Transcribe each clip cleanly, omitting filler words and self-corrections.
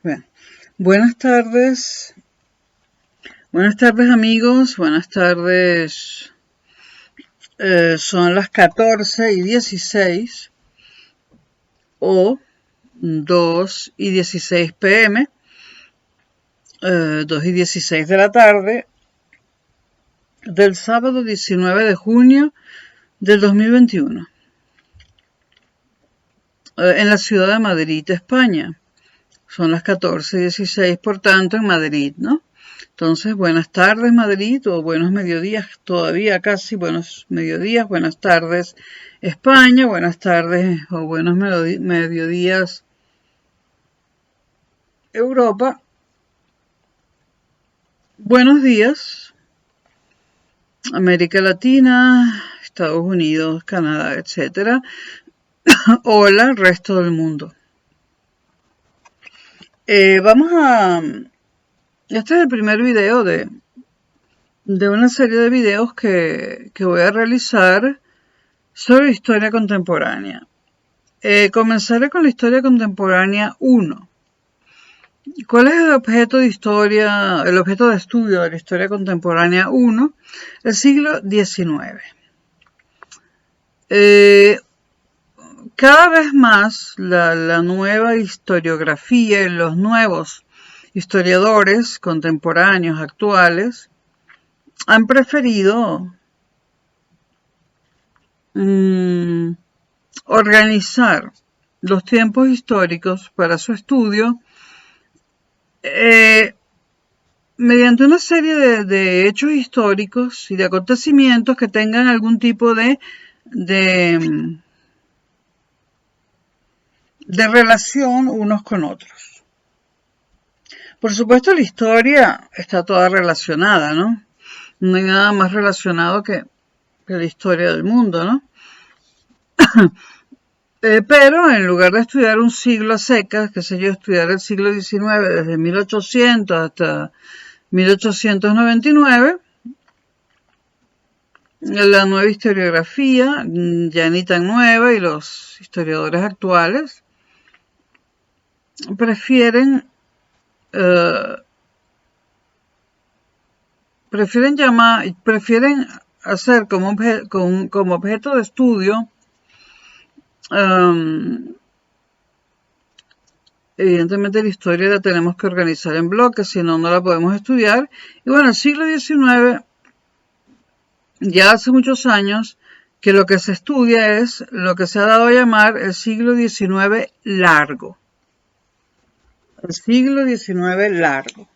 Bien. Buenas tardes amigos, buenas tardes. Son las 14:16 o 2:16 pm, 2:16 de la tarde del sábado 19 de junio del 2021, en la ciudad de Madrid, España. Son las 14:16, por tanto, en Madrid, ¿no? Entonces, buenas tardes Madrid, o buenos mediodías, todavía casi buenos mediodías, buenas tardes España, buenas tardes o buenos mediodías Europa, buenos días América Latina, Estados Unidos, Canadá, etc. Hola, resto del mundo. Este es el primer video de una serie de videos que voy a realizar sobre historia contemporánea. Comenzaré con la historia contemporánea 1. ¿Cuál es el objeto de estudio de la historia contemporánea 1? El siglo XIX. Cada vez más la nueva historiografía y los nuevos historiadores contemporáneos actuales han preferido organizar los tiempos históricos para su estudio mediante una serie de hechos históricos y de acontecimientos que tengan algún tipo de relación unos con otros. Por supuesto, la historia está toda relacionada, ¿no? No hay nada más relacionado que la historia del mundo, ¿no? Pero en lugar de estudiar un siglo a secas, qué sé yo, estudiar el siglo XIX desde 1800 hasta 1899, la nueva historiografía, ya ni tan nueva, y los historiadores actuales prefieren hacer como objeto de estudio, evidentemente la historia la tenemos que organizar en bloques, si no, no la podemos estudiar. Y bueno, el siglo XIX, ya hace muchos años, que lo que se estudia es lo que se ha dado a llamar el siglo XIX largo. El siglo XIX largo.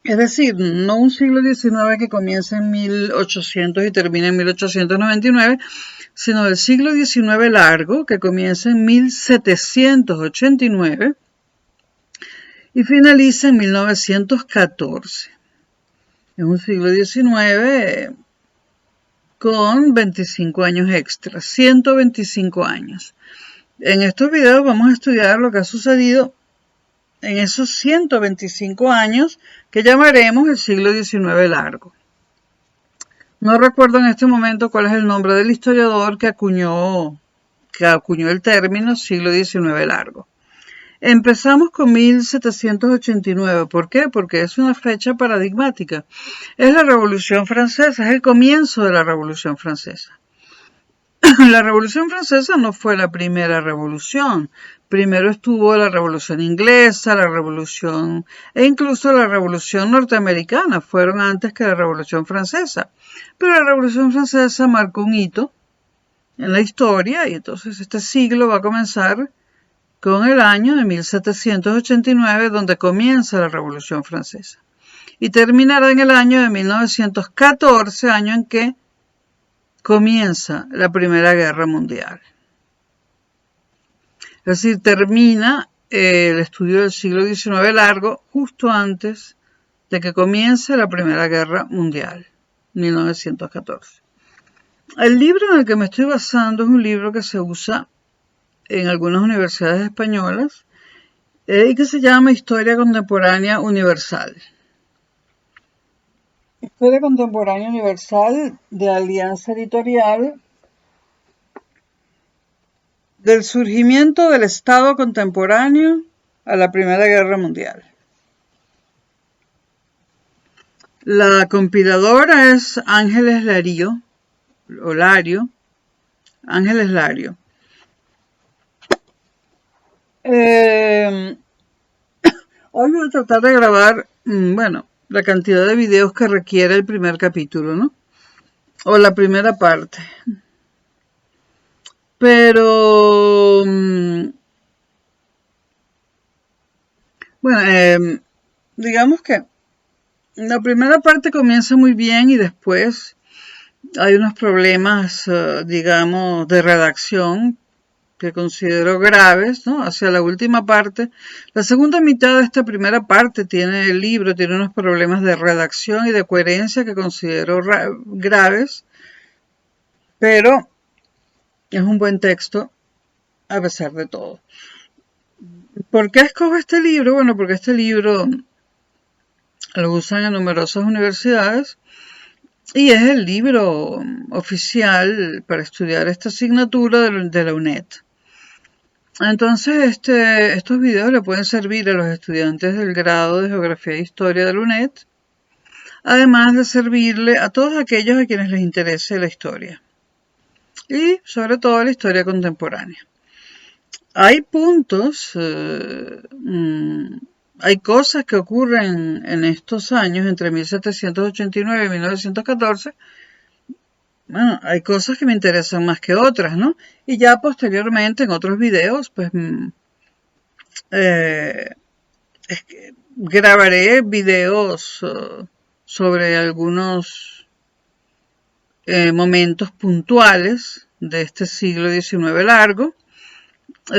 Es decir, no un siglo XIX que comienza en 1800 y termina en 1899, sino el siglo XIX largo que comienza en 1789 y finaliza en 1914. Es un siglo XIX con 25 años extra, 125 años. En estos videos vamos a estudiar lo que ha sucedido en esos 125 años que llamaremos el siglo XIX largo. No recuerdo en este momento cuál es el nombre del historiador que acuñó el término siglo XIX largo. Empezamos con 1789. ¿Por qué? Porque es una fecha paradigmática. Es la Revolución Francesa, es el comienzo de la Revolución Francesa. La Revolución Francesa no fue la primera revolución. Primero estuvo la Revolución Inglesa, la Revolución e incluso la Revolución Norteamericana. Fueron antes que la Revolución Francesa. Pero la Revolución Francesa marcó un hito en la historia y entonces este siglo va a comenzar con el año de 1789, donde comienza la Revolución Francesa. Y terminará en el año de 1914, año en que comienza la Primera Guerra Mundial. Es decir, termina el estudio del siglo XIX largo justo antes de que comience la Primera Guerra Mundial, 1914. El libro en el que me estoy basando es un libro que se usa en algunas universidades españolas y que se llama Historia Contemporánea Universal. Historia Contemporánea Universal, de Alianza Editorial, del surgimiento del Estado contemporáneo a la Primera Guerra Mundial. La compiladora es Ángeles Lario, Ángeles Lario. Hoy voy a tratar de grabar, la cantidad de videos que requiere el primer capítulo, ¿no? O la primera parte. Pero, digamos que la primera parte comienza muy bien y después hay unos problemas, digamos, de redacción que considero graves, ¿no? Hacia la última parte. La segunda mitad de esta primera parte el libro tiene unos problemas de redacción y de coherencia que considero graves, pero es un buen texto a pesar de todo. ¿Por qué escojo este libro? Bueno, porque este libro lo usan en numerosas universidades y es el libro oficial para estudiar esta asignatura de la UNED. Entonces, estos videos le pueden servir a los estudiantes del grado de Geografía e Historia de la UNED, además de servirle a todos aquellos a quienes les interese la historia y sobre todo la historia contemporánea. Hay puntos, hay cosas que ocurren en estos años, entre 1789 y 1914, bueno, hay cosas que me interesan más que otras, ¿no? Y ya posteriormente en otros videos, pues grabaré videos sobre algunos momentos puntuales de este siglo XIX largo,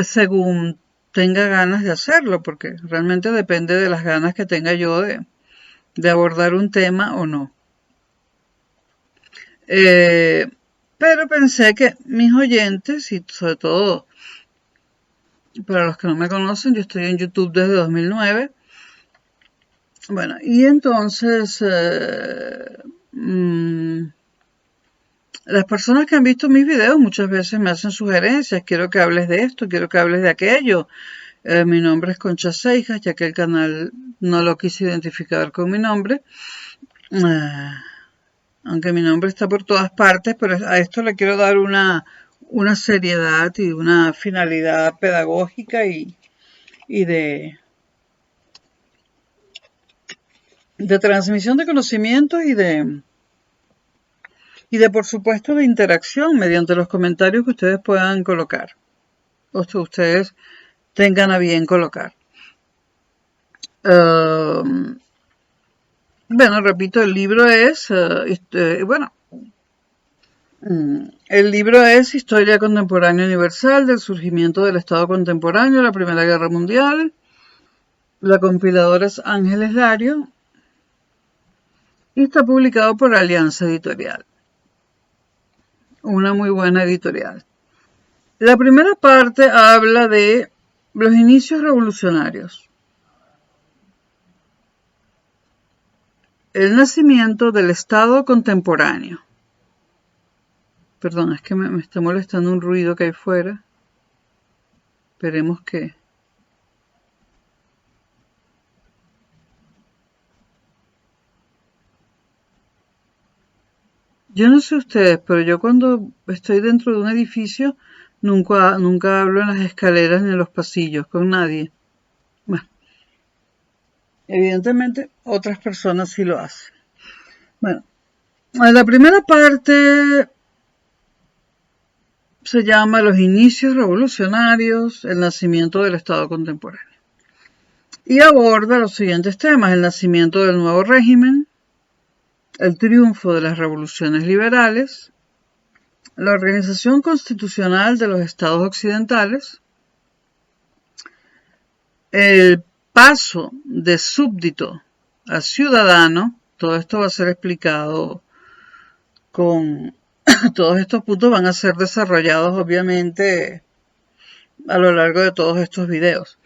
según tenga ganas de hacerlo, porque realmente depende de las ganas que tenga yo de abordar un tema o no. Pero pensé que mis oyentes, y sobre todo para los que no me conocen, yo estoy en YouTube desde 2009. Bueno, y entonces las personas que han visto mis videos muchas veces me hacen sugerencias, quiero que hables de esto, quiero que hables de aquello. Mi nombre es Concha Seijas, ya que el canal no lo quise identificar con mi nombre. Aunque mi nombre está por todas partes, pero a esto le quiero dar una seriedad y una finalidad pedagógica y de transmisión de conocimientos y de por supuesto de interacción mediante los comentarios que ustedes puedan colocar o que ustedes tengan a bien colocar. Bueno, repito, el libro es, el libro es Historia Contemporánea Universal del surgimiento del Estado contemporáneo a la Primera Guerra Mundial. La compiladora es Ángeles Lario y está publicado por Alianza Editorial. Una muy buena editorial. La primera parte habla de los inicios revolucionarios. El nacimiento del Estado contemporáneo. Perdón, es que me está molestando un ruido que hay fuera. Esperemos que... Yo no sé ustedes, pero yo cuando estoy dentro de un edificio nunca hablo en las escaleras ni en los pasillos con nadie. Bueno, evidentemente otras personas sí lo hacen. Bueno, la primera parte se llama Los inicios revolucionarios, el nacimiento del Estado contemporáneo. Y aborda los siguientes temas: el nacimiento del nuevo régimen, el triunfo de las revoluciones liberales, la organización constitucional de los estados occidentales, el paso de súbdito a ciudadano. Todo esto va a ser explicado todos estos puntos van a ser desarrollados obviamente a lo largo de todos estos videos.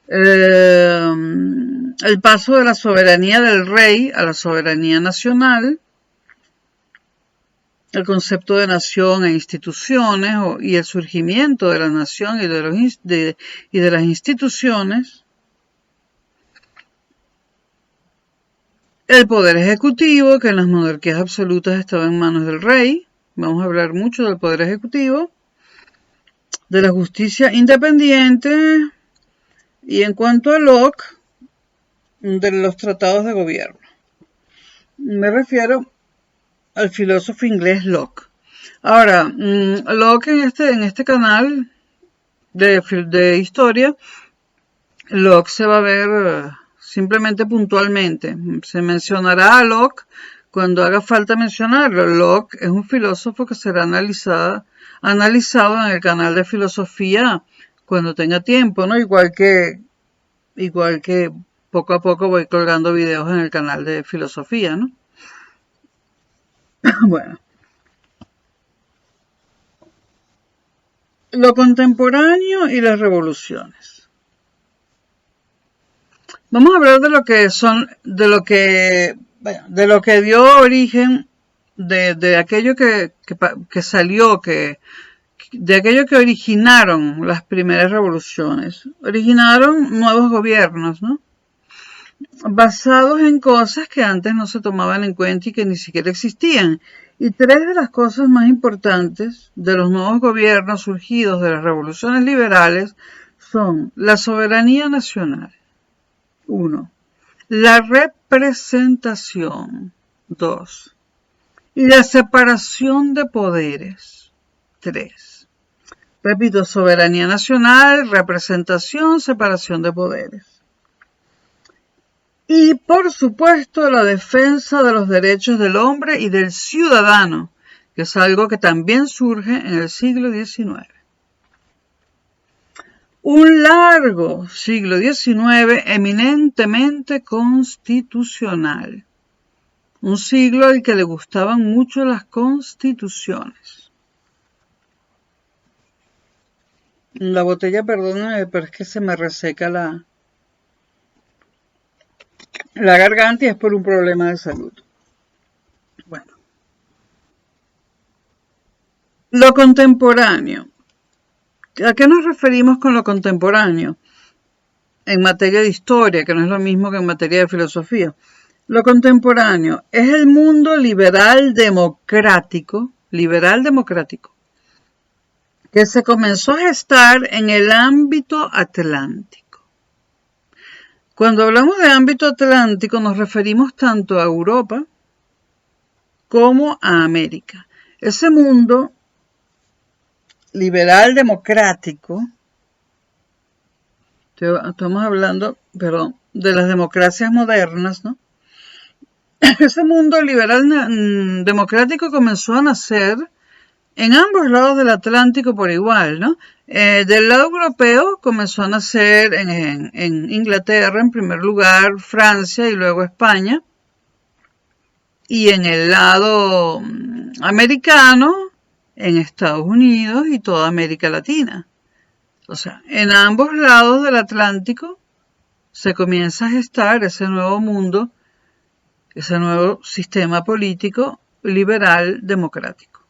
El paso de la soberanía del rey a la soberanía nacional, el concepto de nación e instituciones y el surgimiento de la nación y de las instituciones, el poder ejecutivo, que en las monarquías absolutas estaba en manos del rey. Vamos a hablar mucho del poder ejecutivo, de la justicia independiente y en cuanto a Locke, de los tratados de gobierno. Me refiero al filósofo inglés Locke. Ahora, Locke en este canal de historia, Locke se va a ver simplemente puntualmente. Se mencionará a Locke cuando haga falta mencionarlo. Locke es un filósofo que será analizado en el canal de filosofía cuando tenga tiempo, ¿no? Igual que poco a poco voy colgando videos en el canal de filosofía, ¿no? Bueno. Lo contemporáneo y las revoluciones. Vamos a hablar de lo que son, de lo que dio origen, de aquello que salió, de aquello que originaron las primeras revoluciones. Originaron nuevos gobiernos, ¿no? Basados en cosas que antes no se tomaban en cuenta y que ni siquiera existían. Y tres de las cosas más importantes de los nuevos gobiernos surgidos de las revoluciones liberales son la soberanía nacional, 1. La representación, 2. Y la separación de poderes, 3. Repito, soberanía nacional, representación, separación de poderes. Y, por supuesto, la defensa de los derechos del hombre y del ciudadano, que es algo que también surge en el siglo XIX. Un largo siglo XIX eminentemente constitucional. Un siglo al que le gustaban mucho las constituciones. La botella, perdóname, pero es que se me reseca la garganta y es por un problema de salud. Bueno. Lo contemporáneo. ¿A qué nos referimos con lo contemporáneo? En materia de historia, que no es lo mismo que en materia de filosofía. Lo contemporáneo es el mundo liberal democrático, que se comenzó a gestar en el ámbito atlántico. Cuando hablamos de ámbito atlántico nos referimos tanto a Europa como a América. Ese mundo liberal democrático, estamos hablando, de las democracias modernas, ¿no? Ese mundo liberal democrático comenzó a nacer en ambos lados del Atlántico por igual, ¿no? Del lado europeo comenzó a nacer en Inglaterra, en primer lugar, Francia y luego España. Y en el lado americano, en Estados Unidos y toda América Latina. O sea, en ambos lados del Atlántico se comienza a gestar ese nuevo mundo, ese nuevo sistema político liberal democrático.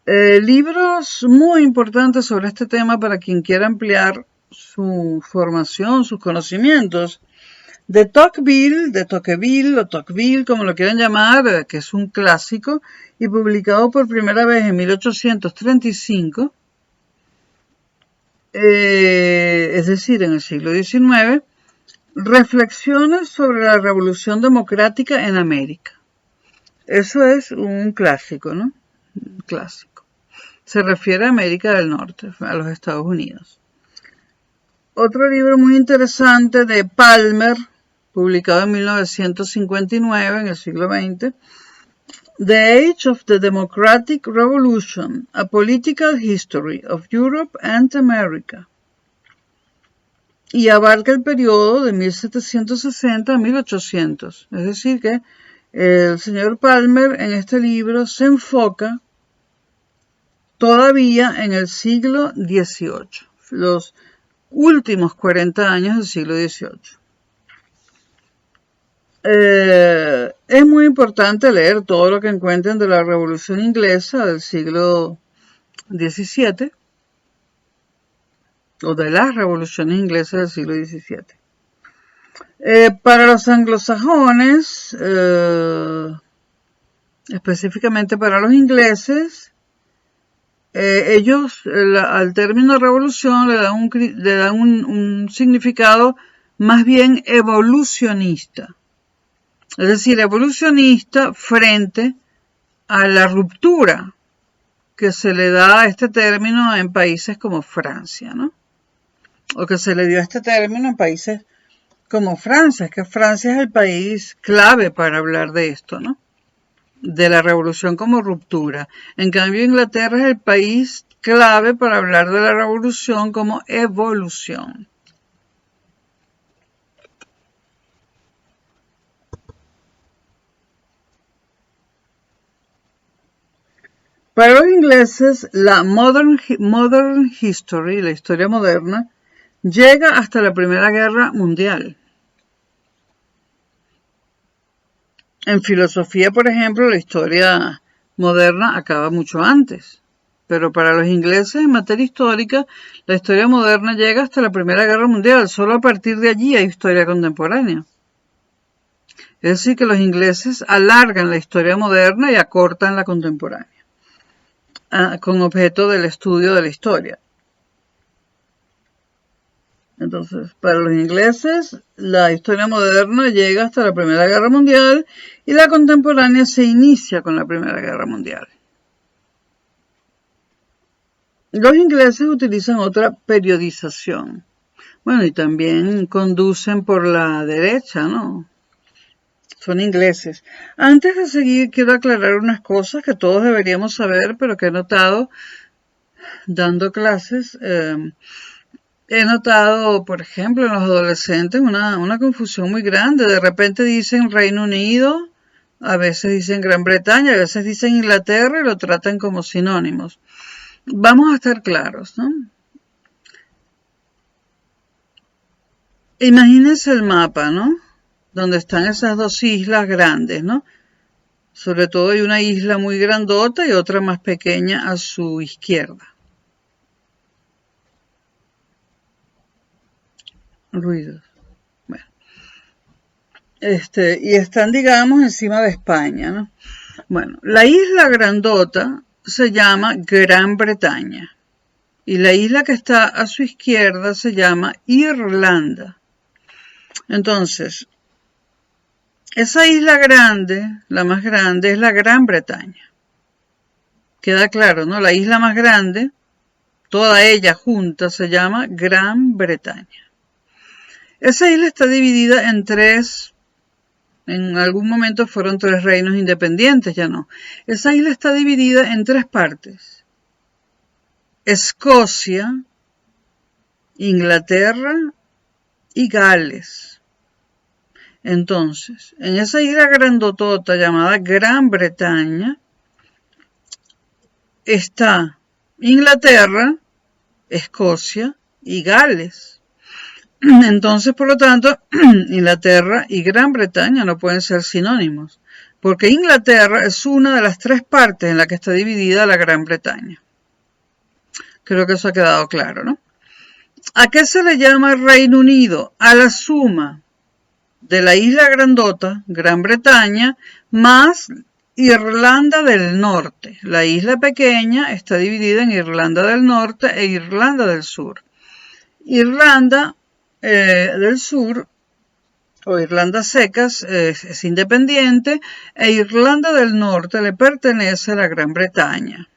Libros muy importantes sobre este tema para quien quiera ampliar su formación, sus conocimientos. De Tocqueville o Tocqueville, como lo quieran llamar, que es un clásico y publicado por primera vez en 1835, es decir, en el siglo XIX, Reflexiones sobre la Revolución Democrática en América. Eso es un clásico, ¿no? Un clásico. Se refiere a América del Norte, a los Estados Unidos. Otro libro muy interesante de Palmer, publicado en 1959, en el siglo XX, The Age of the Democratic Revolution, A Political History of Europe and America. Y abarca el periodo de 1760 a 1800. Es decir que el señor Palmer en este libro se enfoca todavía en el siglo XVIII, los últimos 40 años del siglo XVIII. Es muy importante leer todo lo que encuentren de la Revolución Inglesa del siglo XVII o de las revoluciones inglesas del siglo XVII. Para los anglosajones, específicamente para los ingleses, ellos al término revolución le dan un significado más bien evolucionista. Es decir, evolucionista frente a la ruptura que se le da a este término en países como Francia, ¿no? O que se le dio a este término en países como Francia, que Francia es el país clave para hablar de esto, ¿no? De la revolución como ruptura. En cambio, Inglaterra es el país clave para hablar de la revolución como evolución. Para los ingleses, la modern history, la historia moderna, llega hasta la Primera Guerra Mundial. En filosofía, por ejemplo, la historia moderna acaba mucho antes. Pero para los ingleses, en materia histórica, la historia moderna llega hasta la Primera Guerra Mundial. Solo a partir de allí hay historia contemporánea. Es decir, que los ingleses alargan la historia moderna y acortan la contemporánea, con objeto del estudio de la historia. Entonces, para los ingleses, la historia moderna llega hasta la Primera Guerra Mundial y la contemporánea se inicia con la Primera Guerra Mundial. Los ingleses utilizan otra periodización. Bueno, y también conducen por la derecha, ¿no? Son ingleses. Antes de seguir, quiero aclarar unas cosas que todos deberíamos saber, pero que he notado dando clases. He notado, por ejemplo, en los adolescentes una confusión muy grande. De repente dicen Reino Unido, a veces dicen Gran Bretaña, a veces dicen Inglaterra y lo tratan como sinónimos. Vamos a estar claros, ¿no? Imagínense el mapa, ¿no? Donde están esas dos islas grandes, ¿no? Sobre todo hay una isla muy grandota y otra más pequeña a su izquierda. Ruidos. Bueno. Y están, digamos, encima de España, ¿no? Bueno, la isla grandota se llama Gran Bretaña y la isla que está a su izquierda se llama Irlanda. Entonces, esa isla grande, la más grande, es la Gran Bretaña. Queda claro, ¿no? La isla más grande, toda ella junta, se llama Gran Bretaña. Esa isla está dividida en en algún momento fueron 3 reinos independientes, ya no. Esa isla está dividida en 3 partes. Escocia, Inglaterra y Gales. Entonces, en esa isla grandotota llamada Gran Bretaña está Inglaterra, Escocia y Gales. Entonces, por lo tanto, Inglaterra y Gran Bretaña no pueden ser sinónimos, porque Inglaterra es una de las 3 partes en la que está dividida la Gran Bretaña. Creo que eso ha quedado claro, ¿no? ¿A qué se le llama Reino Unido? A la suma de la isla grandota, Gran Bretaña, más Irlanda del Norte. La isla pequeña está dividida en Irlanda del Norte e Irlanda del Sur. Irlanda del Sur o Irlanda Secas es independiente e Irlanda del Norte le pertenece a la Gran Bretaña.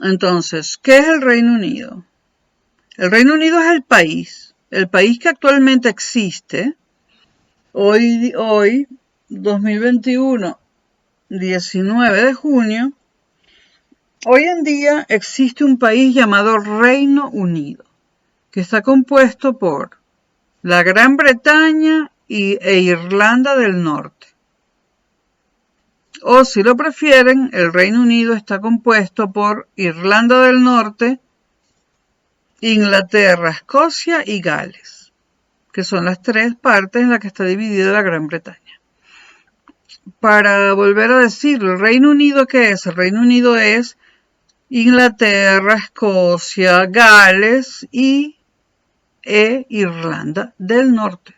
Entonces, ¿qué es el Reino Unido? El Reino Unido es el país que actualmente existe, hoy 2021, 19 de junio, hoy en día existe un país llamado Reino Unido, que está compuesto por la Gran Bretaña e Irlanda del Norte. O si lo prefieren, el Reino Unido está compuesto por Irlanda del Norte, Inglaterra, Escocia y Gales, que son las tres partes en las que está dividida la Gran Bretaña. Para volver a decirlo, ¿el Reino Unido qué es? El Reino Unido es Inglaterra, Escocia, Gales e Irlanda del Norte.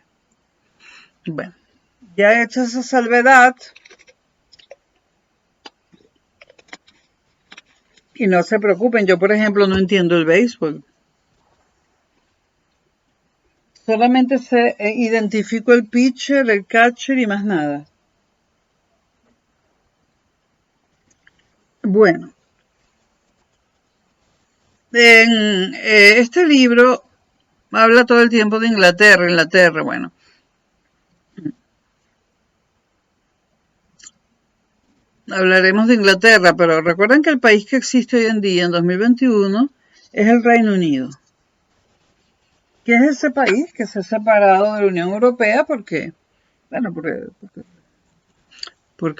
Bueno, ya hecha esa salvedad, y no se preocupen, yo por ejemplo no entiendo el béisbol. Solamente identifico el pitcher, el catcher y más nada. Bueno, en este libro habla todo el tiempo de Inglaterra, bueno. Hablaremos de Inglaterra, pero recuerden que el país que existe hoy en día, en 2021, es el Reino Unido. ¿Qué es ese país que se ha separado de la Unión Europea? Porque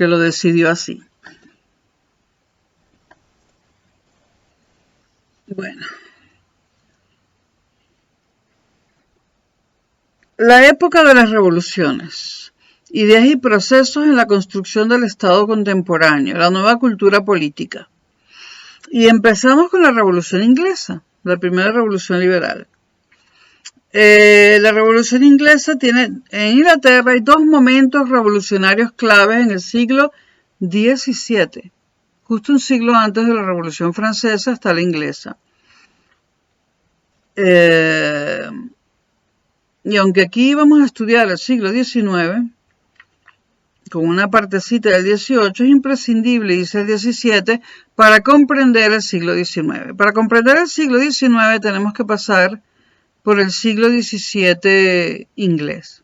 lo decidió así. Bueno. La época de las revoluciones. Ideas y procesos en la construcción del Estado contemporáneo, la nueva cultura política. Y empezamos con la Revolución Inglesa, la primera revolución liberal. La Revolución Inglesa tiene, en Inglaterra hay dos momentos revolucionarios claves en el siglo XVII. Justo un siglo antes de la Revolución Francesa está la inglesa. Y aunque aquí vamos a estudiar el siglo XIX, con una partecita del XVIII, es imprescindible irse al XVII para comprender el siglo XIX. Para comprender el siglo XIX tenemos que pasar por el siglo XVII inglés.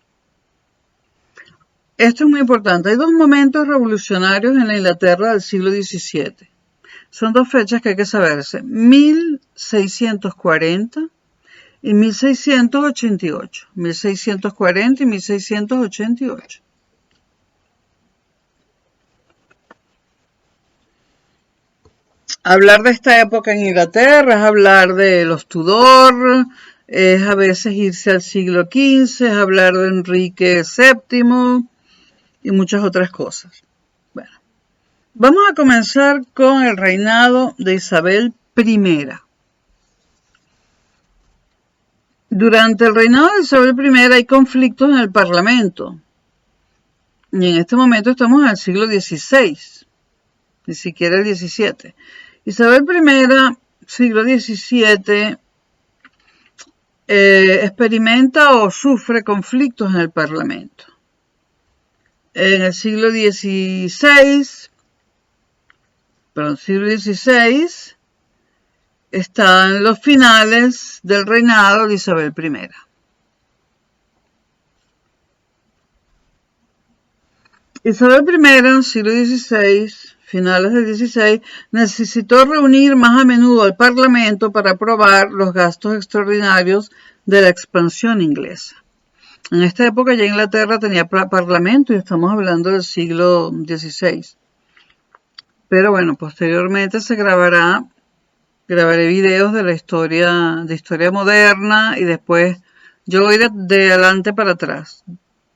Esto es muy importante. Hay dos momentos revolucionarios en la Inglaterra del siglo XVII. Son dos fechas que hay que saberse. 1640 y 1688. 1640 y 1688. Hablar de esta época en Inglaterra es hablar de los Tudor, es a veces irse al siglo XV, es hablar de Enrique VII y muchas otras cosas. Bueno, vamos a comenzar con el reinado de Isabel I. Durante el reinado de Isabel I hay conflictos en el Parlamento. Y en este momento estamos en el siglo XVI, ni siquiera el XVII. Isabel I, siglo XVII, experimenta o sufre conflictos en el Parlamento. En el siglo XVI, están los finales del reinado de Isabel I. Isabel I, siglo XVI, finales del XVI, necesitó reunir más a menudo al Parlamento para aprobar los gastos extraordinarios de la expansión inglesa. En esta época ya Inglaterra tenía Parlamento y estamos hablando del siglo XVI. Pero bueno, posteriormente grabaré videos de la historia moderna y después yo voy de adelante para atrás.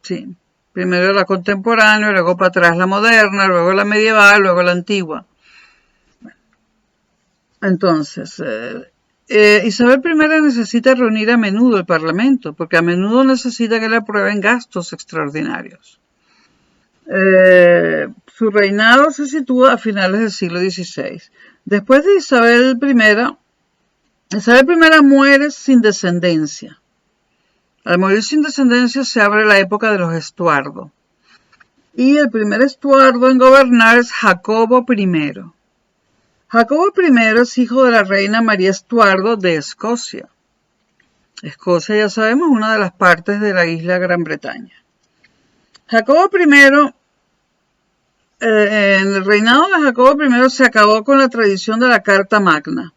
Sí. Primero la contemporánea, luego para atrás la moderna, luego la medieval, luego la antigua. Entonces, Isabel I necesita reunir a menudo el Parlamento, porque a menudo necesita que le aprueben gastos extraordinarios. Su reinado se sitúa a finales del siglo XVI. Después de Isabel I muere sin descendencia. Al morir sin descendencia se abre la época de los Estuardo. Y el primer Estuardo en gobernar es Jacobo I. Jacobo I es hijo de la reina María Estuardo de Escocia. Escocia, ya sabemos, una de las partes de la isla Gran Bretaña. Jacobo I, en el reinado de Jacobo I se acabó con la tradición de la Carta Magna.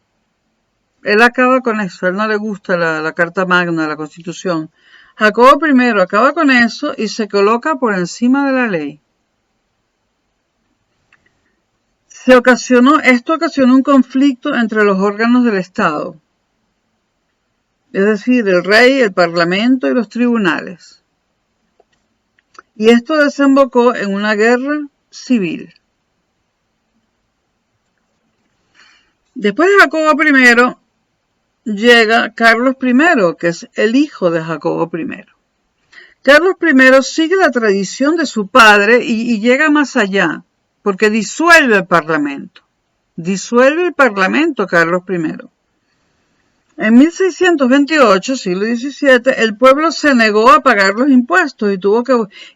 Él acaba con eso, a él no le gusta la Carta Magna, la Constitución. Jacobo I acaba con eso y se coloca por encima de la ley. Esto ocasionó un conflicto entre los órganos del Estado. es decir, el rey, el parlamento y los tribunales. Y esto desembocó en una guerra civil. Después de Jacobo I, llega Carlos I, que es el hijo de Jacobo I. Carlos I sigue la tradición de su padre y llega más allá, porque disuelve el Parlamento. Disuelve el Parlamento Carlos I. En 1628, siglo XVII, el pueblo se negó a pagar los impuestos y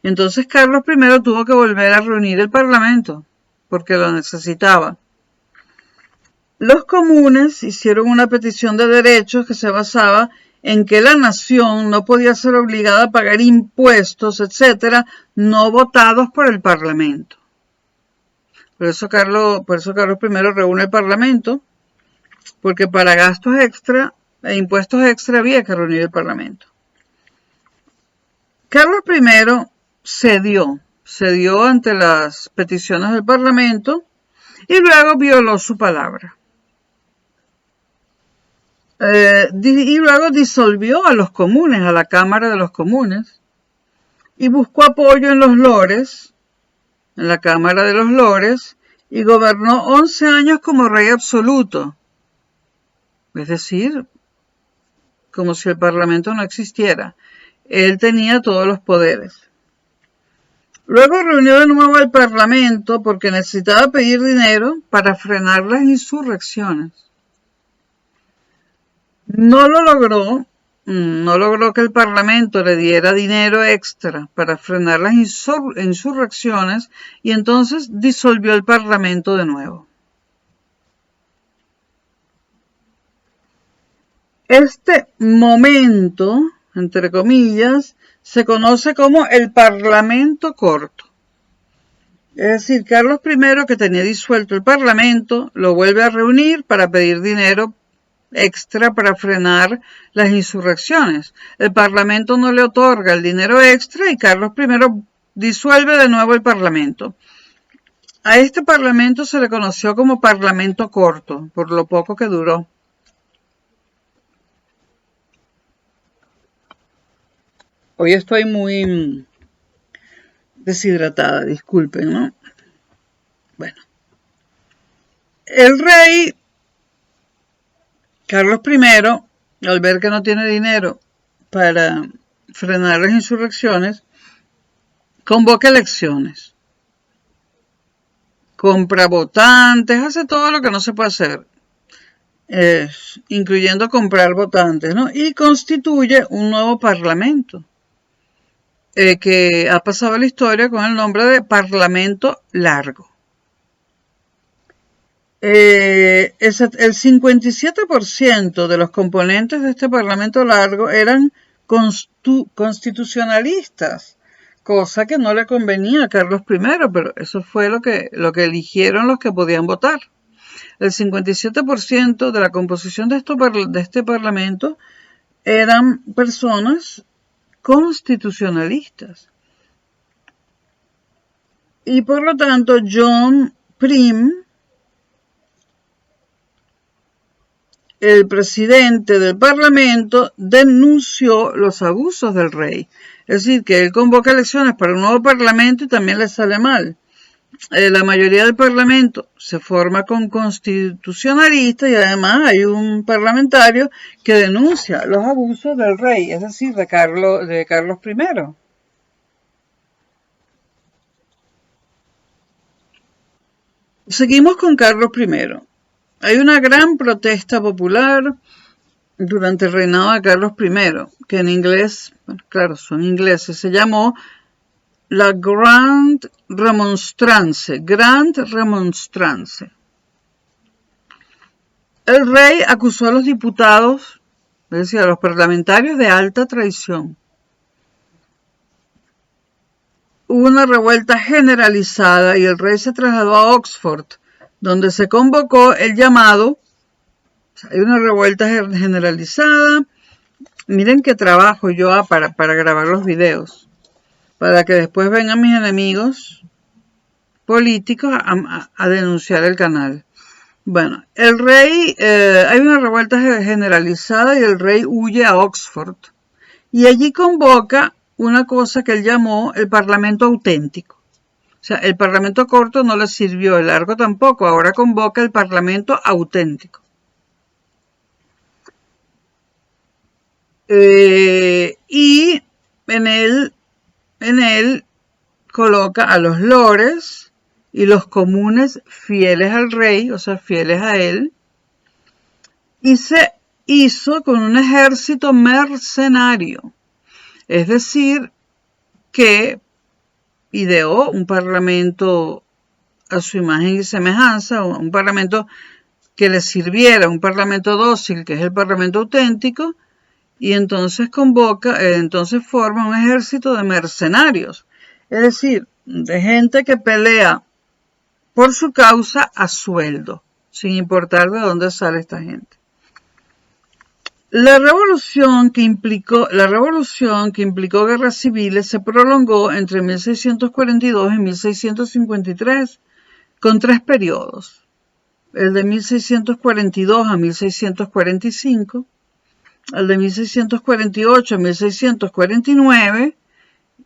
entonces Carlos I tuvo que volver a reunir el Parlamento, porque lo necesitaba. Los comunes hicieron una petición de derechos que se basaba en que la nación no podía ser obligada a pagar impuestos, etcétera, no votados por el Parlamento. Por eso Carlos I reúne el Parlamento, porque para gastos extra e impuestos extra había que reunir el Parlamento. Carlos I cedió ante las peticiones del Parlamento y luego violó su palabra. Y luego disolvió a los comunes, a la Cámara de los Comunes, y buscó apoyo en los lores, en la Cámara de los Lores, y gobernó 11 años como rey absoluto. Es decir, como si el Parlamento no existiera. Él tenía todos los poderes. Luego reunió de nuevo al Parlamento porque necesitaba pedir dinero para frenar las insurrecciones. No logró que el Parlamento le diera dinero extra para frenar las insurrecciones y entonces disolvió el Parlamento de nuevo. Este momento, entre comillas, se conoce como el Parlamento corto. Es decir, Carlos I, que tenía disuelto el Parlamento, lo vuelve a reunir para pedir dinero extra para frenar las insurrecciones. El Parlamento no le otorga el dinero extra y Carlos I disuelve de nuevo el Parlamento. A este Parlamento se le conoció como Parlamento corto, por lo poco que duró. Hoy estoy muy deshidratada, disculpen, ¿no? Bueno. El rey Carlos I, al ver que no tiene dinero para frenar las insurrecciones, convoca elecciones. Compra votantes, hace todo lo que no se puede hacer, incluyendo comprar votantes, ¿no? Y constituye un nuevo parlamento, que ha pasado a la historia con el nombre de Parlamento Largo. El 57% de los componentes de este Parlamento Largo eran constitucionalistas, cosa que no le convenía a Carlos I, pero eso fue lo que eligieron los que podían votar. El 57% de la composición de este Parlamento eran personas constitucionalistas. Y por lo tanto, John Prim, el presidente del Parlamento, denunció los abusos del rey. Es decir, que él convoca elecciones para un nuevo Parlamento y también le sale mal. La mayoría del Parlamento se forma con constitucionalistas y además hay un parlamentario que denuncia los abusos del rey, es decir, de Carlos I. Seguimos con Carlos I. Hay una gran protesta popular durante el reinado de Carlos I, que en inglés, bueno, claro, son ingleses, se llamó la Grande Remonstrance. El rey acusó a los diputados, es decir, a los parlamentarios, de alta traición. Hubo una revuelta generalizada y el rey se trasladó a Oxford, donde se convocó el llamado. Hay una revuelta generalizada. Miren qué trabajo yo para grabar los videos, para que después vengan mis enemigos políticos a denunciar el canal. Bueno, el rey, hay una revuelta generalizada y el rey huye a Oxford y allí convoca una cosa que él llamó el Parlamento auténtico. O sea, el Parlamento corto no le sirvió, el largo tampoco, ahora convoca el Parlamento auténtico. Y en él coloca a los lores y los comunes fieles al rey, o sea, fieles a él, y se hizo con un ejército mercenario, es decir, que ideó un parlamento a su imagen y semejanza, un parlamento que le sirviera, un parlamento dócil, que es el parlamento auténtico, y entonces entonces forma un ejército de mercenarios, es decir, de gente que pelea por su causa a sueldo, sin importar de dónde sale esta gente. La revolución que implicó guerras civiles se prolongó entre 1642 y 1653, con 3 periodos. El de 1642 a 1645, el de 1648 a 1649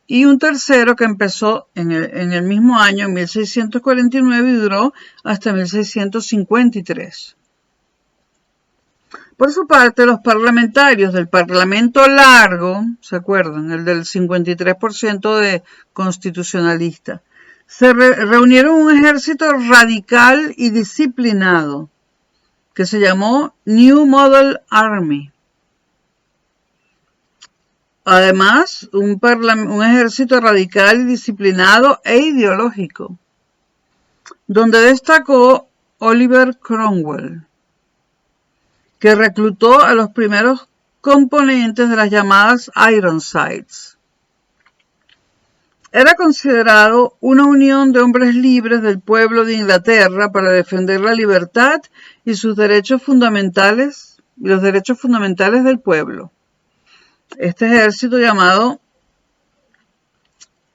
y un tercero que empezó en el mismo año, en 1649, y duró hasta 1653. Por su parte, los parlamentarios del Parlamento Largo, ¿se acuerdan? El del 53% de constitucionalistas, se reunieron un ejército radical y disciplinado que se llamó New Model Army. Además, un ejército radical y disciplinado e ideológico, donde destacó Oliver Cromwell, que reclutó a los primeros componentes de las llamadas Ironsides. Era considerado una unión de hombres libres del pueblo de Inglaterra para defender la libertad y sus derechos fundamentales y los derechos fundamentales del pueblo. Este ejército llamado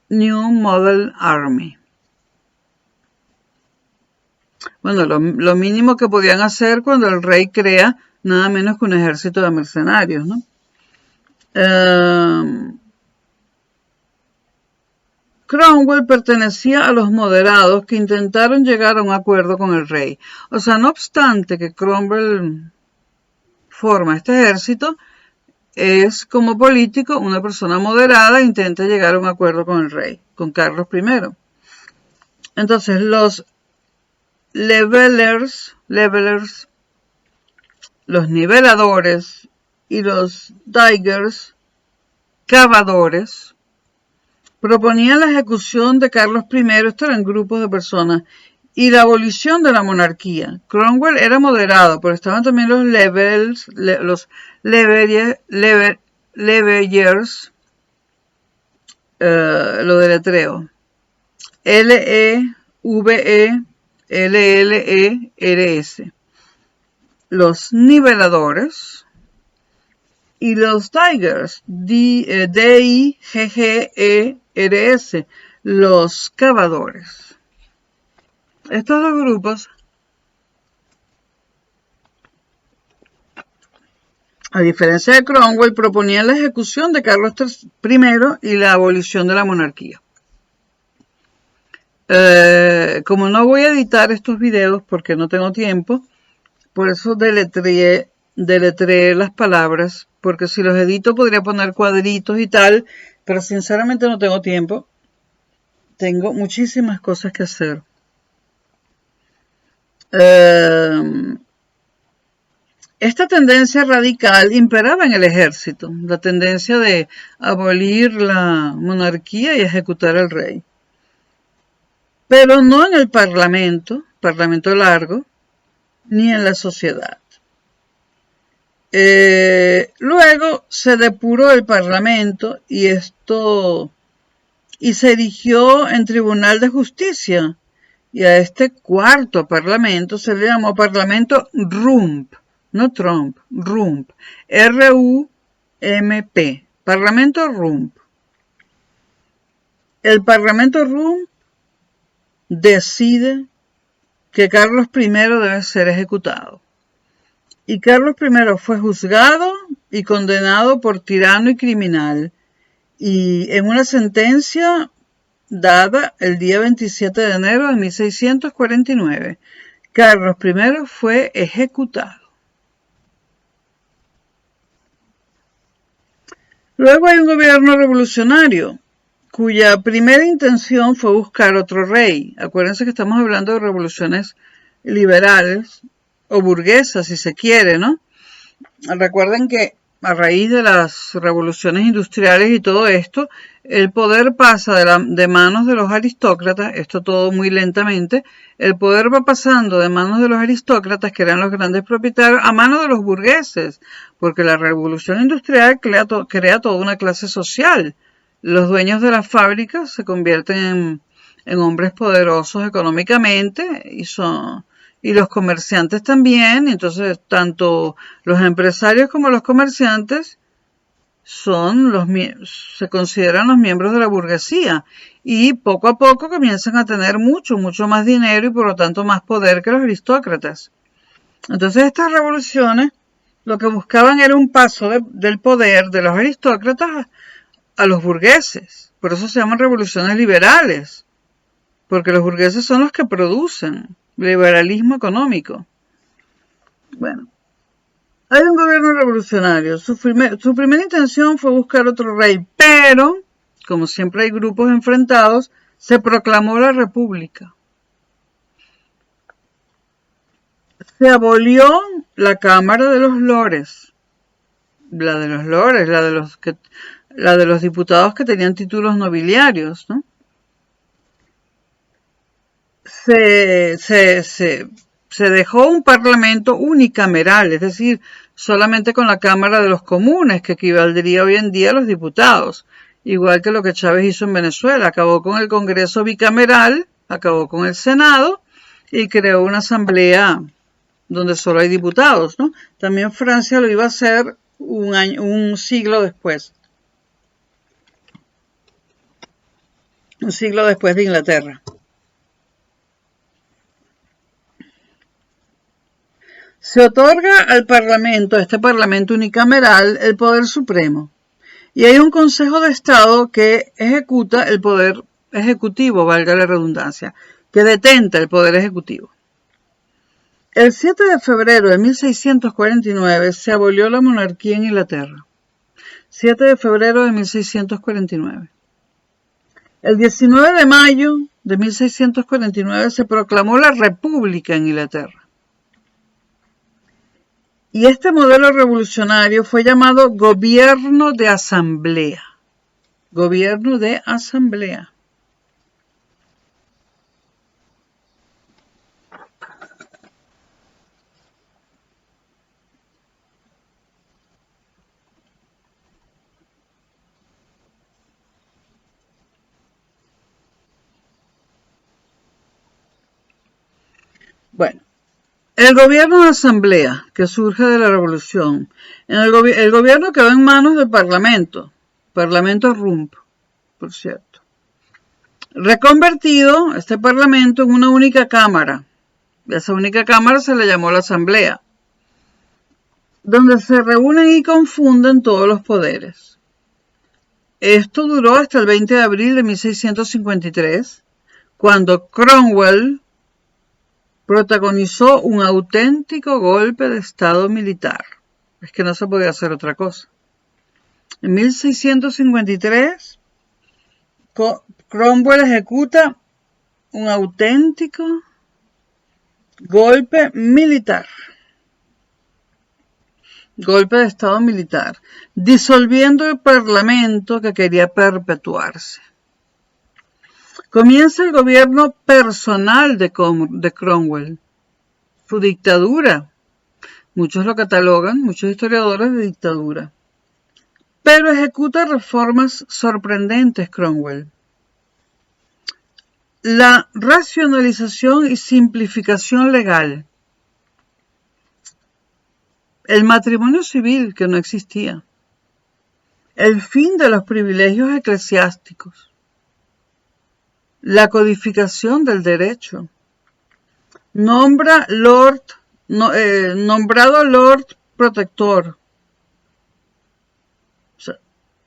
New Model Army. Bueno, lo mínimo que podían hacer cuando el rey crea nada menos que un ejército de mercenarios, ¿no? Cromwell pertenecía a los moderados que intentaron llegar a un acuerdo con el rey. O sea, no obstante que Cromwell forma este ejército, es como político una persona moderada e intenta llegar a un acuerdo con el rey, con Carlos I. Entonces, los levelers, los niveladores y los diggers, cavadores, proponían la ejecución de Carlos I, esto eran grupos de personas, y la abolición de la monarquía. Cromwell era moderado, pero estaban también los levellers, lo deletreo, Levellers, los niveladores, y los diggers, D-I-G-G-E-R-S, los cavadores. Estos dos grupos, a diferencia de Cromwell, proponían la ejecución de Carlos I y la abolición de la monarquía. Como no voy a editar estos videos porque no tengo tiempo, por eso deletré las palabras, porque si los edito podría poner cuadritos y tal, pero sinceramente no tengo tiempo. Tengo muchísimas cosas que hacer. Esta tendencia radical imperaba en el ejército, la tendencia de abolir la monarquía y ejecutar al rey. Pero no en el parlamento largo, ni en la sociedad. Luego se depuró el parlamento y se erigió en tribunal de justicia, y a este cuarto parlamento se le llamó Parlamento Rump, no Trump, Rump, R-U-M-P, Parlamento Rump. El Parlamento Rump decide que Carlos I debe ser ejecutado. Y Carlos I fue juzgado y condenado por tirano y criminal, y en una sentencia dada el día 27 de enero de 1649, Carlos I fue ejecutado. Luego hay un gobierno revolucionario, cuya primera intención fue buscar otro rey. Acuérdense que estamos hablando de revoluciones liberales o burguesas, si se quiere, ¿no? Recuerden que a raíz de las revoluciones industriales y todo esto, el poder pasa de manos de los aristócratas, esto todo muy lentamente, el poder va pasando de manos de los aristócratas, que eran los grandes propietarios, a manos de los burgueses, porque la revolución industrial crea toda una clase social. Los dueños de las fábricas se convierten en hombres poderosos económicamente y los comerciantes también. Entonces, tanto los empresarios como los comerciantes se consideran los miembros de la burguesía y poco a poco comienzan a tener mucho más dinero y por lo tanto más poder que los aristócratas. Entonces, estas revoluciones lo que buscaban era un paso del poder de los aristócratas a los burgueses. Por eso se llaman revoluciones liberales, porque los burgueses son los que producen liberalismo económico. Bueno, hay un gobierno revolucionario. Su primera intención fue buscar otro rey, pero, como siempre hay grupos enfrentados, se proclamó la república. Se abolió la Cámara de los Lores, la de los diputados que tenían títulos nobiliarios, ¿no? Se dejó un parlamento unicameral, es decir, solamente con la Cámara de los Comunes, que equivaldría hoy en día a los diputados, igual que lo que Chávez hizo en Venezuela. Acabó con el Congreso bicameral, acabó con el Senado y creó una asamblea donde solo hay diputados, ¿no? También Francia lo iba a hacer un siglo después. Un siglo después de Inglaterra. Se otorga al Parlamento, a este Parlamento unicameral, el poder supremo. Y hay un Consejo de Estado que ejecuta el poder ejecutivo, valga la redundancia, que detenta el poder ejecutivo. El 7 de febrero de 1649 se abolió la monarquía en Inglaterra. 7 de febrero de 1649. El 19 de mayo de 1649 se proclamó la República en Inglaterra. Y este modelo revolucionario fue llamado gobierno de asamblea. Gobierno de asamblea. Bueno. El gobierno de asamblea, que surge de la revolución, el gobierno quedó en manos del Parlamento Rump, por cierto. Reconvertido este Parlamento en una única cámara, y a esa única cámara se le llamó la Asamblea, donde se reúnen y confunden todos los poderes. Esto duró hasta el 20 de abril de 1653, cuando Cromwell protagonizó un auténtico golpe de estado militar. Es que no se podía hacer otra cosa. En 1653, Cromwell ejecuta un auténtico golpe militar. Golpe de estado militar, disolviendo el parlamento que quería perpetuarse. Comienza el gobierno personal de Cromwell, su dictadura. Muchos lo catalogan, muchos historiadores, de dictadura. Pero ejecuta reformas sorprendentes Cromwell. La racionalización y simplificación legal. El matrimonio civil, que no existía. El fin de los privilegios eclesiásticos. La codificación del derecho, nombrado Lord Protector.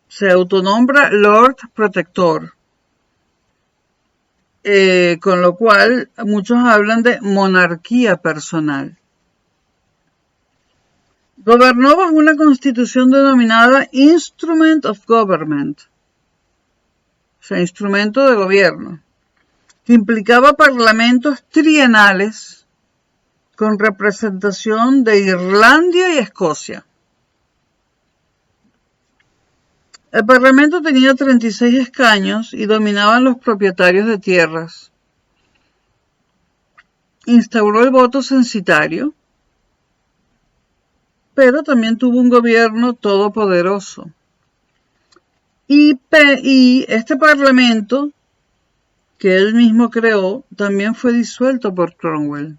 Se autonombra Lord Protector. Con lo cual muchos hablan de monarquía personal. Gobernó bajo una constitución denominada Instrument of Government, o sea, instrumento de gobierno, que implicaba parlamentos trienales con representación de Irlanda y Escocia. El parlamento tenía 36 escaños y dominaban los propietarios de tierras. Instauró el voto censitario, pero también tuvo un gobierno todopoderoso. Y este parlamento, que él mismo creó, también fue disuelto por Cromwell,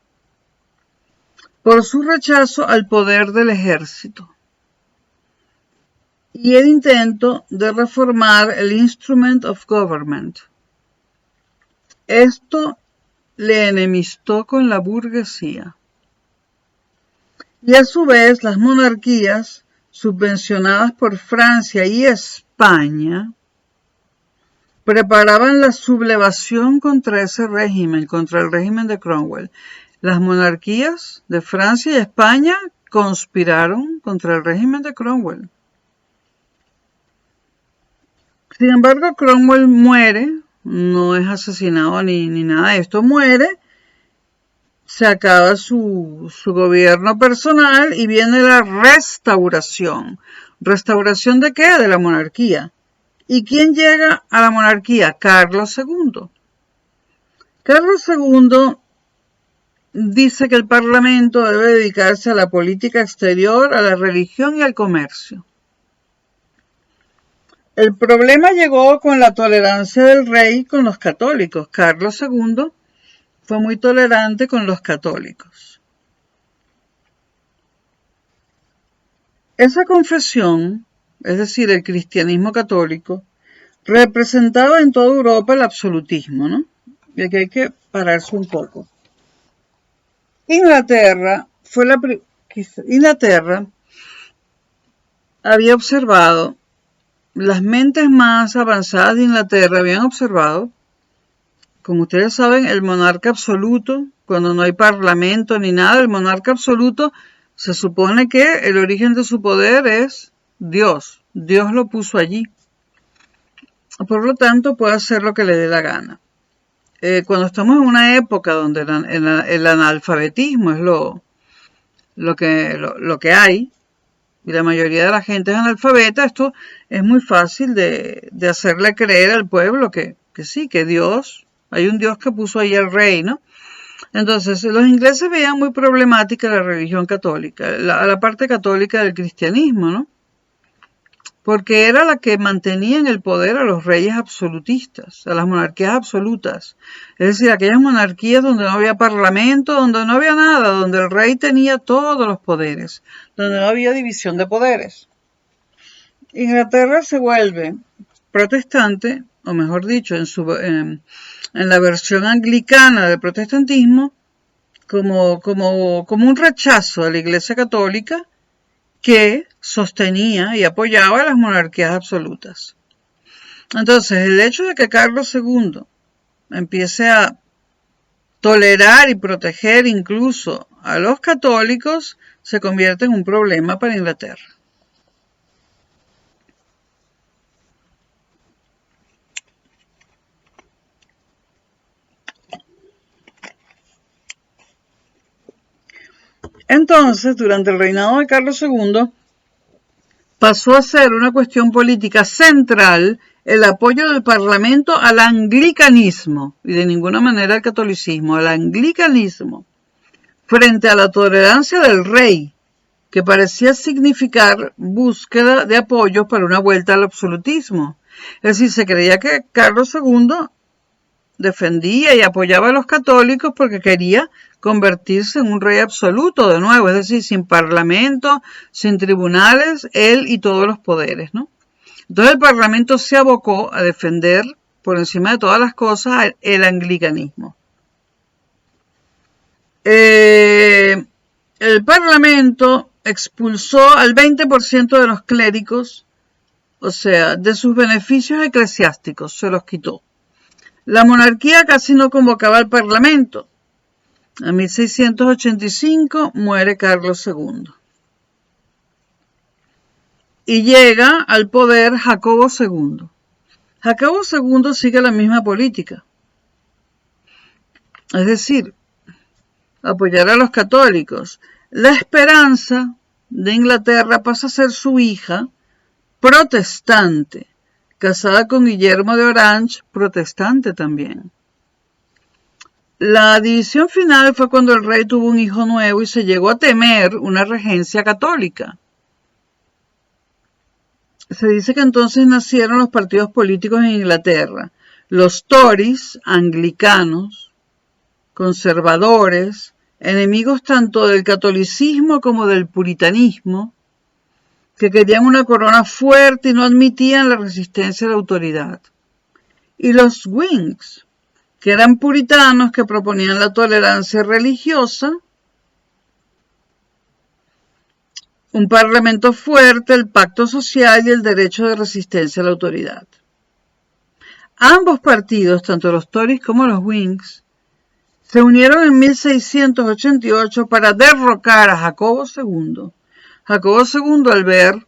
por su rechazo al poder del ejército y el intento de reformar el Instrument of Government. Esto le enemistó con la burguesía. Y a su vez las monarquías subvencionadas por Francia y España preparaban la sublevación contra ese régimen, contra el régimen de Cromwell. Las monarquías de Francia y España conspiraron contra el régimen de Cromwell. Sin embargo, Cromwell muere, no es asesinado ni nada de esto, muere, se acaba su gobierno personal y viene la restauración. ¿Restauración de qué? De la monarquía. ¿Y quién llega a la monarquía? Carlos II. Carlos II dice que el Parlamento debe dedicarse a la política exterior, a la religión y al comercio. El problema llegó con la tolerancia del rey con los católicos. Carlos II fue muy tolerante con los católicos. Esa confesión, es decir, el cristianismo católico, representaba en toda Europa el absolutismo, ¿no? Y aquí hay que pararse un poco. Inglaterra había observado, las mentes más avanzadas de Inglaterra habían observado, como ustedes saben, el monarca absoluto, cuando no hay parlamento ni nada, el monarca absoluto se supone que el origen de su poder es Dios. Dios lo puso allí. Por lo tanto, puede hacer lo que le dé la gana. Cuando estamos en una época donde el analfabetismo es lo que hay, y la mayoría de la gente es analfabeta, esto es muy fácil de hacerle creer al pueblo que sí, que Dios, hay un Dios que puso ahí al rey, ¿no? Entonces, los ingleses veían muy problemática la religión católica, la parte católica del cristianismo, ¿no? Porque era la que mantenía en el poder a los reyes absolutistas, a las monarquías absolutas. Es decir, aquellas monarquías donde no había parlamento, donde no había nada, donde el rey tenía todos los poderes, donde no había división de poderes. Inglaterra se vuelve protestante, o mejor dicho, en la versión anglicana del protestantismo, como un rechazo a la Iglesia Católica que sostenía y apoyaba a las monarquías absolutas. Entonces, el hecho de que Carlos II empiece a tolerar y proteger incluso a los católicos se convierte en un problema para Inglaterra. Entonces, durante el reinado de Carlos II, pasó a ser una cuestión política central el apoyo del Parlamento al anglicanismo, y de ninguna manera al catolicismo, al anglicanismo, frente a la tolerancia del rey, que parecía significar búsqueda de apoyo para una vuelta al absolutismo. Es decir, se creía que Carlos II defendía y apoyaba a los católicos porque quería convertirse en un rey absoluto de nuevo, es decir, sin parlamento, sin tribunales, él y todos los poderes, ¿no? Entonces el parlamento se abocó a defender por encima de todas las cosas el anglicanismo. El Parlamento expulsó al 20% de los clérigos, o sea, de sus beneficios eclesiásticos, se los quitó. La monarquía casi no convocaba al Parlamento. En 1685 muere Carlos II. Y llega al poder Jacobo II. Jacobo II sigue la misma política. Es decir, apoyar a los católicos. La Esperanza de Inglaterra pasa a ser su hija, protestante, casada con Guillermo de Orange, protestante también. La división final fue cuando el rey tuvo un hijo nuevo y se llegó a temer una regencia católica. Se dice que entonces nacieron los partidos políticos en Inglaterra. Los Tories, anglicanos, conservadores, enemigos tanto del catolicismo como del puritanismo, que querían una corona fuerte y no admitían la resistencia a la autoridad. Y los Whigs, que eran puritanos que proponían la tolerancia religiosa, un parlamento fuerte, el pacto social y el derecho de resistencia a la autoridad. Ambos partidos, tanto los Tories como los Whigs, se unieron en 1688 para derrocar a Jacobo II. Jacobo II, al ver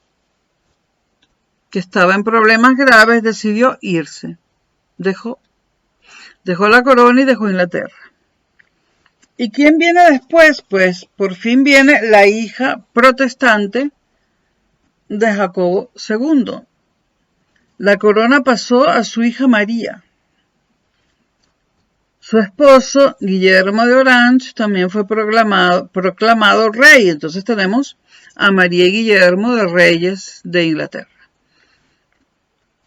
que estaba en problemas graves, decidió irse. Dejó la corona y dejó Inglaterra. ¿Y quién viene después? Pues por fin viene la hija protestante de Jacobo II. La corona pasó a su hija María. Su esposo, Guillermo de Orange, también fue proclamado rey. Entonces tenemos a María y Guillermo de Reyes de Inglaterra.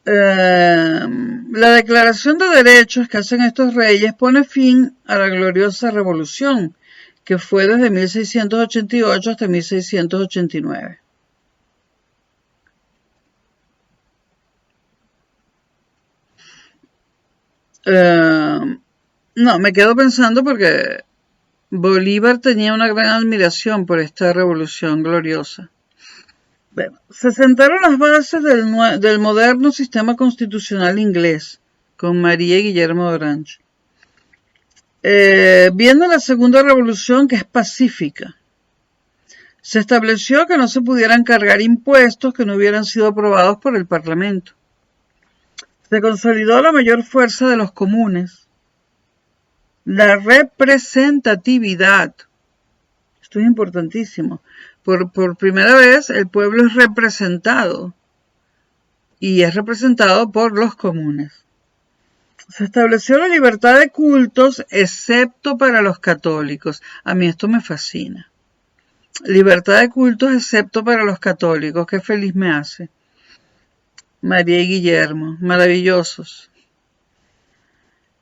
La Declaración de Derechos que hacen estos reyes pone fin a la gloriosa revolución, que fue desde 1688 hasta 1689. No, me quedo pensando porque Bolívar tenía una gran admiración por esta revolución gloriosa. Bueno, se sentaron las bases del moderno sistema constitucional inglés, con María y Guillermo de Orange. Viendo la segunda revolución, que es pacífica, se estableció que no se pudieran cargar impuestos que no hubieran sido aprobados por el Parlamento. Se consolidó la mayor fuerza de los comunes, la representatividad. Esto es importantísimo. Por primera vez el pueblo es representado y es representado por los comunes. Se estableció la libertad de cultos excepto para los católicos. A mí esto me fascina. Libertad de cultos excepto para los católicos. Qué feliz me hace. María y Guillermo, maravillosos.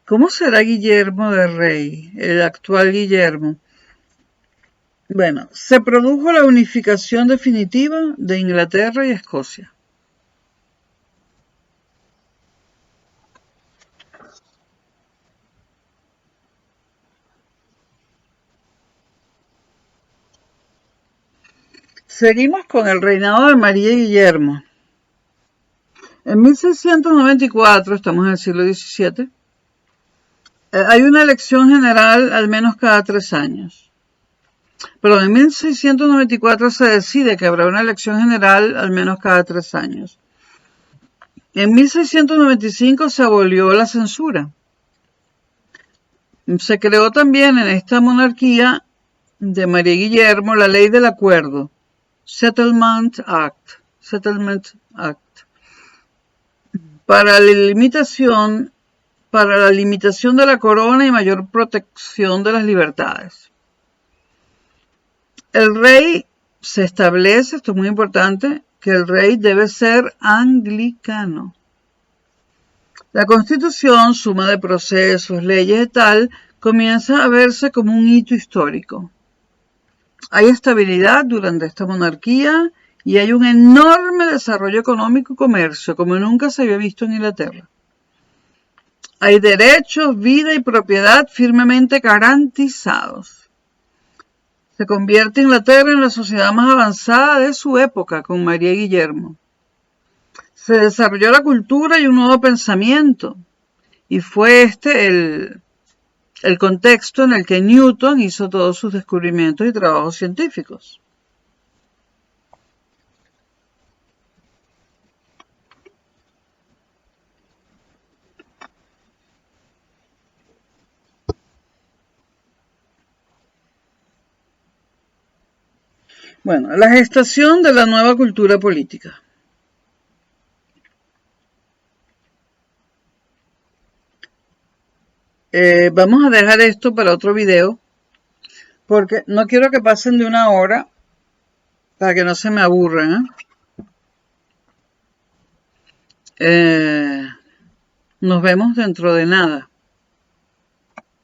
¿Cómo será Guillermo de Rey, el actual Guillermo? Bueno, se produjo la unificación definitiva de Inglaterra y Escocia. Seguimos con el reinado de María y Guillermo. En 1694, estamos en el siglo XVII, hay una elección general al menos cada 3 años. Pero en 1694 se decide que habrá una elección general al menos cada 3 años. En 1695 se abolió la censura. Se creó también en esta monarquía de María Guillermo la ley del acuerdo, Settlement Act, para la limitación de la corona y mayor protección de las libertades. El rey se establece, esto es muy importante, que el rey debe ser anglicano. La Constitución, suma de procesos, leyes y tal, comienza a verse como un hito histórico. Hay estabilidad durante esta monarquía y hay un enorme desarrollo económico y comercio, como nunca se había visto en Inglaterra. Hay derechos, vida y propiedad firmemente garantizados. Se convierte Inglaterra en la sociedad más avanzada de su época con María y Guillermo. Se desarrolló la cultura y un nuevo pensamiento, y fue este el contexto en el que Newton hizo todos sus descubrimientos y trabajos científicos. Bueno, la gestación de la nueva cultura política. Vamos a dejar esto para otro video, porque no quiero que pasen de 1 hora para que no se me aburran. Nos vemos dentro de nada.